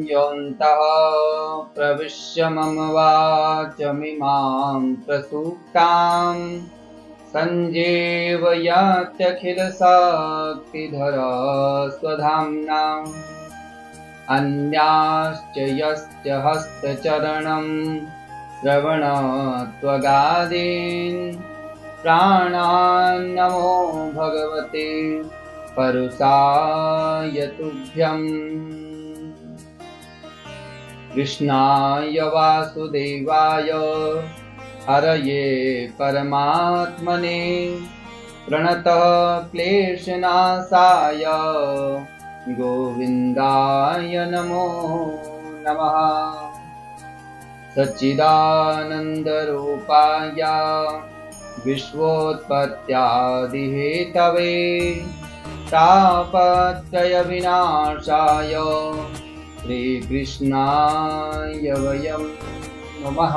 योऽन्तः प्रविश्य मम वाचमिमां प्रसूक्तां सञ्जीवयत्यखिलशक्तिधर स्वधाम्ना अन्याश्च यश्च हस्तचरणं श्रवणत्वगादीन् प्राणान् नमो भगवते परुषाय तुभ्यम्। कृष्णाय वासुदेवाय हरये परमात्मने प्रणतः क्लेशनाशाय गोविन्दाय नमो नमः। सच्चिदानन्दरूपाय विश्वोत्पत्त्यादिहेतवे तापत्रयविनाशाय श्रीकृष्णाय वयं नमः।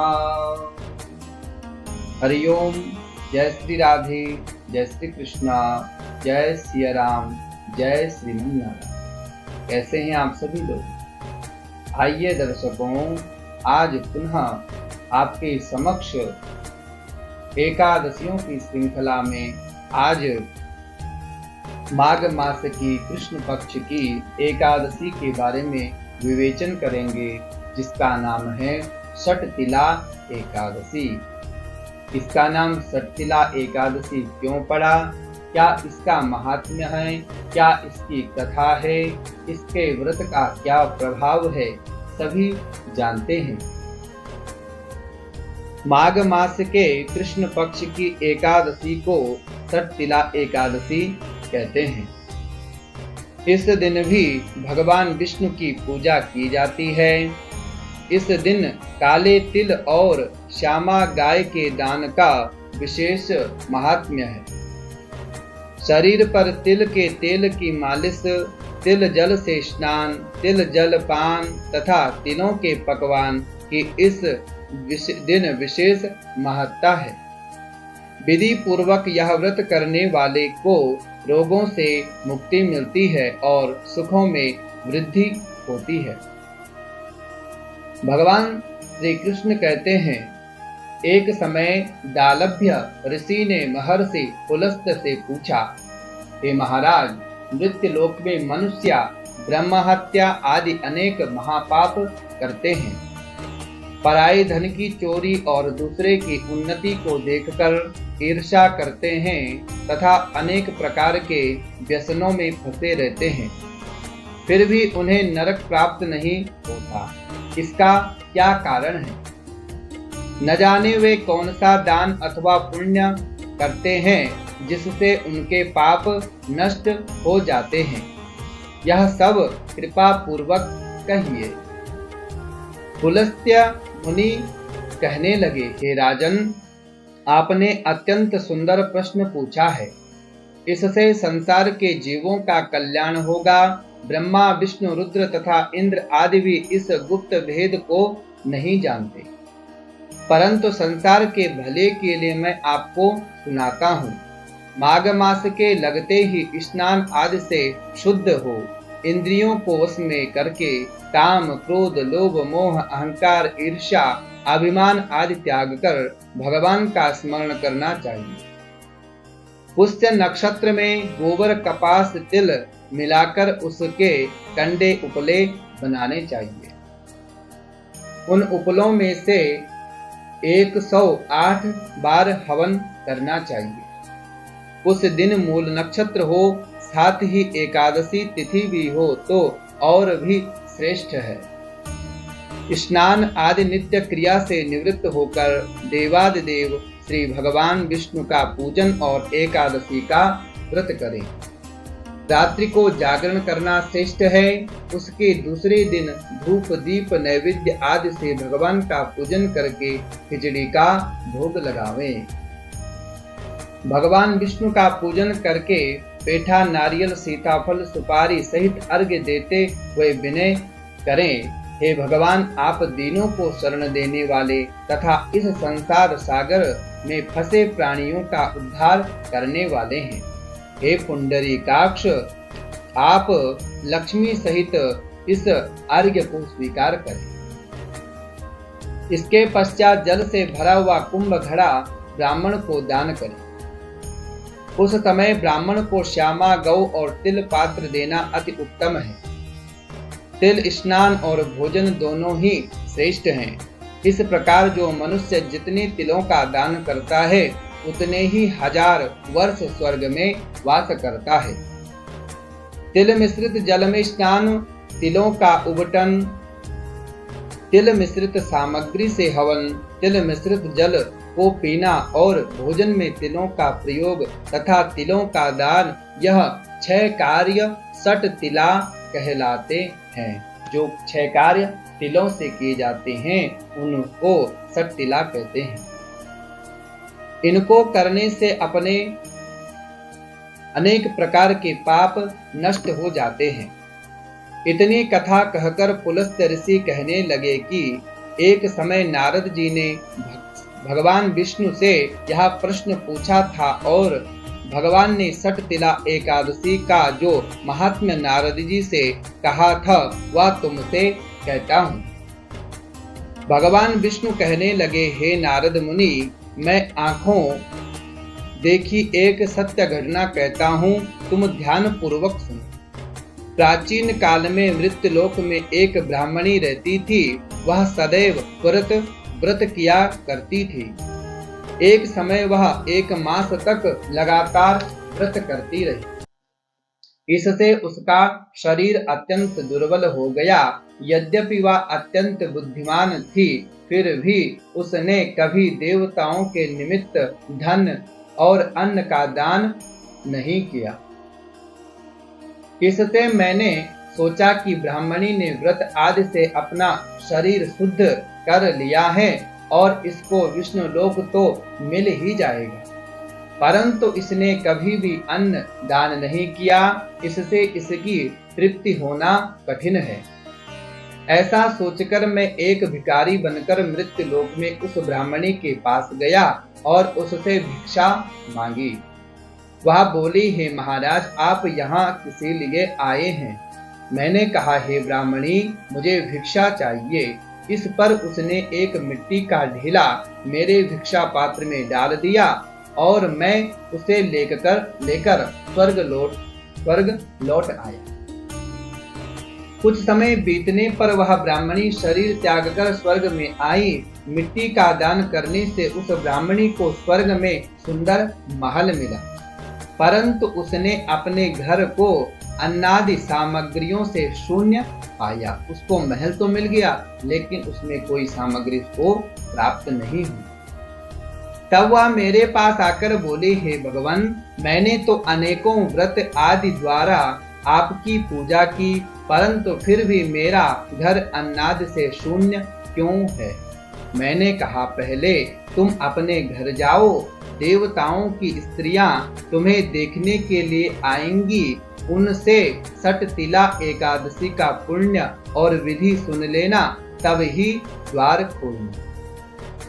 हरि ओम। जय श्री राधे, जय श्री कृष्णा, जय सिया राम, जय श्रीमन नारायण। कैसे हैं आप सभी लोग? आइए दर्शकों, आज पुनः आपके समक्ष एकादशियों की श्रृंखला में आज माघ मास की कृष्ण पक्ष की एकादशी के बारे में विवेचन करेंगे, जिसका नाम है षटतिला एकादशी। इसका नाम षटतिला एकादशी क्यों पड़ा, क्या इसका महात्म्य है, क्या इसकी कथा है, इसके व्रत का क्या प्रभाव है, सभी जानते हैं। माघ मास के कृष्ण पक्ष की एकादशी को षटतिला एकादशी कहते हैं। इस दिन भी भगवान विष्णु की पूजा की जाती है। इस दिन काले तिल और श्यामा गाय के दान का विशेष महात्म्य है। शरीर पर तिल के तेल की मालिश, तिल जल से स्नान, तिल जल पान तथा तिलों के पकवान की इस दिन विशेष महत्ता है। विधि पूर्वक यह व्रत करने वाले को रोगों से मुक्ति मिलती है और सुखों में वृद्धि होती है। भगवान श्री कृष्ण कहते हैं, एक समय दालभ्य ऋषि ने महर्षि पुलस्त से पूछा, हे महाराज, मृत्युलोक में मनुष्य ब्रह्म हत्या आदि अनेक महापाप करते हैं। पराये धन की चोरी और दूसरे की उन्नति को देखकर ईर्ष्या करते हैं तथा अनेक प्रकार के व्यसनों में फंसे रहते हैं, फिर भी उन्हें नरक प्राप्त नहीं होता। इसका क्या कारण है? न जाने वे कौन सा दान अथवा पुण्य करते हैं जिससे उनके पाप नष्ट हो जाते हैं। यह सब कृपा पूर्वक कहिए। पुलस्त्य मुनि कहने लगे, हे राजन, आपने अत्यंत सुंदर प्रश्न पूछा है। इससे संसार के जीवों का कल्याण होगा। ब्रह्मा, विष्णु, रुद्र तथा इंद्र आदि भी इस गुप्त भेद को नहीं जानते, परंतु संसार के भले के लिए मैं आपको सुनाता हूँ। माघ मास के लगते ही स्नान आदि से शुद्ध हो, इंद्रियों को वश में करके काम, क्रोध, लोभ, मोह, अहंकार, ईर्ष्या, अभिमान आदि त्याग कर भगवान का स्मरण करना चाहिए। पुष्य नक्षत्र में गोबर, कपास, तिल मिलाकर उसके कंडे उपले बनाने चाहिए। उन उपलों में से 108 बार हवन करना चाहिए। उस दिन मूल नक्षत्र हो, साथ ही एकादशी तिथि भी हो तो और भी श्रेष्ठ है। स्नान आदि नित्य क्रिया से निवृत्त होकर देवादिदेव श्री भगवान विष्णु का पूजन और एकादशी का व्रत करें। रात्रि को जागरण करना श्रेष्ठ है। उसके दूसरे दिन धूप, दीप, नैवेद्य आदि से भगवान का पूजन करके खिचड़ी का भोग लगावें। भगवान विष्णु का पूजन करके पेठा, नारियल, सीताफल, सुपारी सहित अर्घ्य देते हुए विनय करें, हे भगवान, आप दीनों को शरण देने वाले तथा इस संसार सागर में फंसे प्राणियों का उद्धार करने वाले हैं। हे पुंडरीकाक्ष, आप लक्ष्मी सहित इस अर्घ्य को स्वीकार करे। इसके पश्चात जल से भरा हुआ कुंभ घड़ा ब्राह्मण को दान करे। उस समय ब्राह्मण को श्यामा गौ और तिल पात्र देना अति उत्तम है। तिल स्नान और भोजन दोनों ही श्रेष्ठ हैं। इस प्रकार जो मनुष्य जितने तिलों का दान करता है उतने ही 1000 वर्ष स्वर्ग में वास करता है। तिल मिश्रित जल में स्नान, तिलों का उबटन, तिल मिश्रित सामग्री से हवन, तिल मिश्रित जल को पीना और भोजन में तिलों का प्रयोग तथा तिलों का दान, यह 6 कार्य सट तिला कहलाते हैं। जो 6 कार्य तिलों से किए जाते हैं उनको सट तिला कहते हैं। इनको करने से अपने अनेक प्रकार के पाप नष्ट हो जाते हैं। इतनी कथा कहकर पुलस्त्य ऋषि कहने लगे कि एक समय नारद जी ने भगवान विष्णु से यह प्रश्न पूछा था और भगवान ने सट तिला एकादशी का जो महात्म्य नारद जी से कहा था वह तुमसे कहता हूँ। भगवान विष्णु कहने लगे, हे नारद मुनि, मैं आंखों देखी एक सत्य घटना कहता हूँ, तुम ध्यान पूर्वक सुनो। प्राचीन काल में मृत्युलोक में एक ब्राह्मणी रहती थी। वह सदैव व्रत किया करती थी। एक समय वह 1 मास तक लगातार व्रत करती रही। इससे उसका शरीर अत्यंत दुर्बल हो गया। यद्यपि वह अत्यंत बुद्धिमान थी, फिर भी उसने कभी देवताओं के निमित्त धन और अन्न का दान नहीं किया। इससे मैंने सोचा कि ब्राह्मणी ने व्रत आदि से अपना शरीर शुद्ध कर लिया है और इसको विष्णु लोक तो मिल ही जाएगा, परंतु इसने कभी भी अन्न दान नहीं किया। इससे इसकी तृप्ति होना कठिन है। ऐसा सोचकर मैं एक भिखारी बनकर मृत्यु लोक में उस ब्राह्मणी के पास गया और उससे भिक्षा मांगी। वह बोली, हे महाराज, आप यहाँ किसी लिए आए हैं? मैंने कहा, हे ब्राह्मणी, मुझे भिक्षा चाहिए। इस पर उसने एक मिट्टी का ढेला मेरे भिक्षा पात्र में डाल दिया और मैं उसे लेकर स्वर्ग लौट आया। कुछ समय बीतने पर वह ब्राह्मणी शरीर त्याग कर स्वर्ग में आई। मिट्टी का दान करने से उस ब्राह्मणी को स्वर्ग में सुंदर महल मिला, परंतु उसने अपने घर को अन्नादि सामग्रियों से शून्य पाया। उसको महल तो मिल गया लेकिन उसमें कोई सामग्री को प्राप्त नहीं हुई। तब वह मेरे पास आकर बोले, हे भगवान, मैंने तो अनेकों व्रत आदि द्वारा आपकी पूजा की, परंतु फिर भी मेरा घर अन्नादि से शून्य क्यों है? मैंने कहा, पहले तुम अपने घर जाओ। देवताओं की स्त्रियां तुम्हें देखने के लिए आएंगी। उनसे सट तिला एकादशी का पुण्य और विधि सुन लेना, तब ही द्वार खोलना।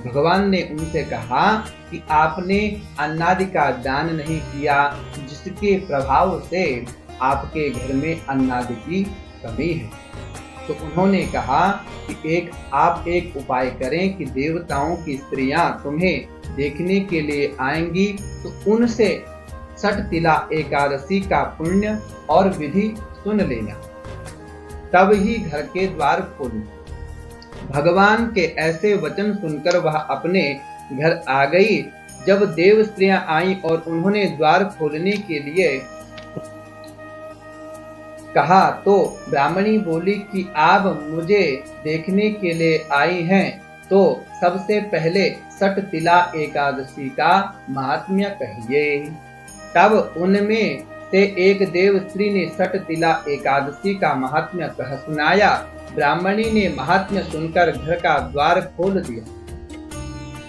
भगवान ने उनसे कहा कि आपने अन्नादि का दान नहीं किया, जिसके प्रभाव से आपके घर में अन्नादि की कमी है। तो उन्होंने कहा कि आप एक उपाय करें कि देवताओं की स्त्रियां तुम्हें देखने के लिए आएंगी, तो उनसे सट तिला एकादशी का पुण्य और विधि सुन लेना, तब ही घर के द्वार खोलना। भगवान के ऐसे वचन सुनकर वह अपने घर आ गई। जब देव स्त्रियां आईं और उन्होंने द्वार खोलने के लिए कहा तो ब्राह्मणी बोली कि आप मुझे देखने के लिए आई हैं, तो सबसे पहले सट तिला एकादशी का महात्म्य कहिए। तब उनमें से एक देव स्त्री ने सट तिला एकादशी का महात्म्य कह सुनाया। ब्राह्मणी ने महात्म्य सुनकर घर का द्वार खोल दिया।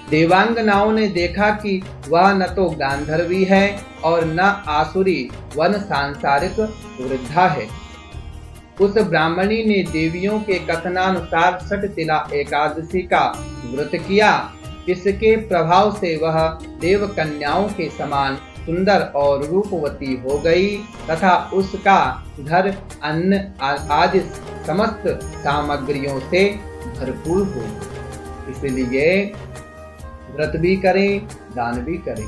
देवांगनाओं ने देखा कि वह न तो गांधर्वी है और न आसुरी वन सांसारिक वृद्धा है। उस ब्राह्मणी ने देवियों के कथनानुसार सट तिला एकादशी का व्रत किया। इसके प्रभाव से वह देव कन्याओं के समान सुंदर और रूपवती हो गई तथा उसका घर अन्न आदि समस्त सामग्रियों से भरपूर हो। इसलिए व्रत भी करें, दान भी करें,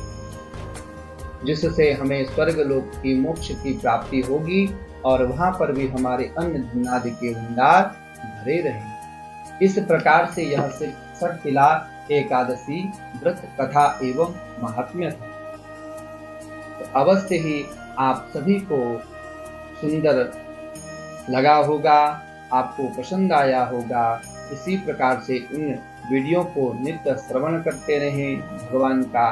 जिससे हमें स्वर्ग लोक की मोक्ष की प्राप्ति होगी और वहां पर भी हमारे अन्न धन आदि के भंडार भरे रहें। इस प्रकार से यह षटतिला एकादशी व्रत कथा एवं महात्म्य था। तो अवश्य ही आप सभी को सुंदर लगा होगा, आपको पसंद आया होगा। इसी प्रकार से इन वीडियो को नित्य श्रवण करते रहें, भगवान का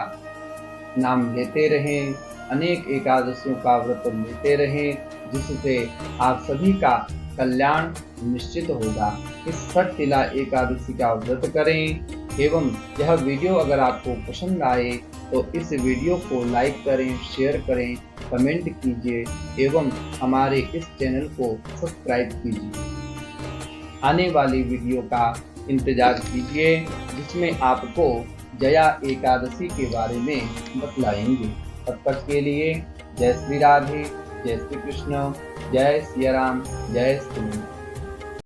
नाम लेते रहें, अनेक एकादशियों का व्रत लेते रहें, जिससे आप सभी का कल्याण निश्चित होगा। इस षटतिला एकादशी का व्रत करें एवं यह वीडियो अगर आपको पसंद आए तो इस वीडियो को लाइक करें, शेयर करें, कमेंट कीजिए एवं हमारे इस चैनल को सब्सक्राइब कीजिए। आने वाली वीडियो का इंतजार कीजिए, जिसमें आपको जया एकादशी के बारे में बतलाएंगे। तब तक के लिए जय श्री राधे, जय श्री कृष्ण, जय सिया राम, जय श्री।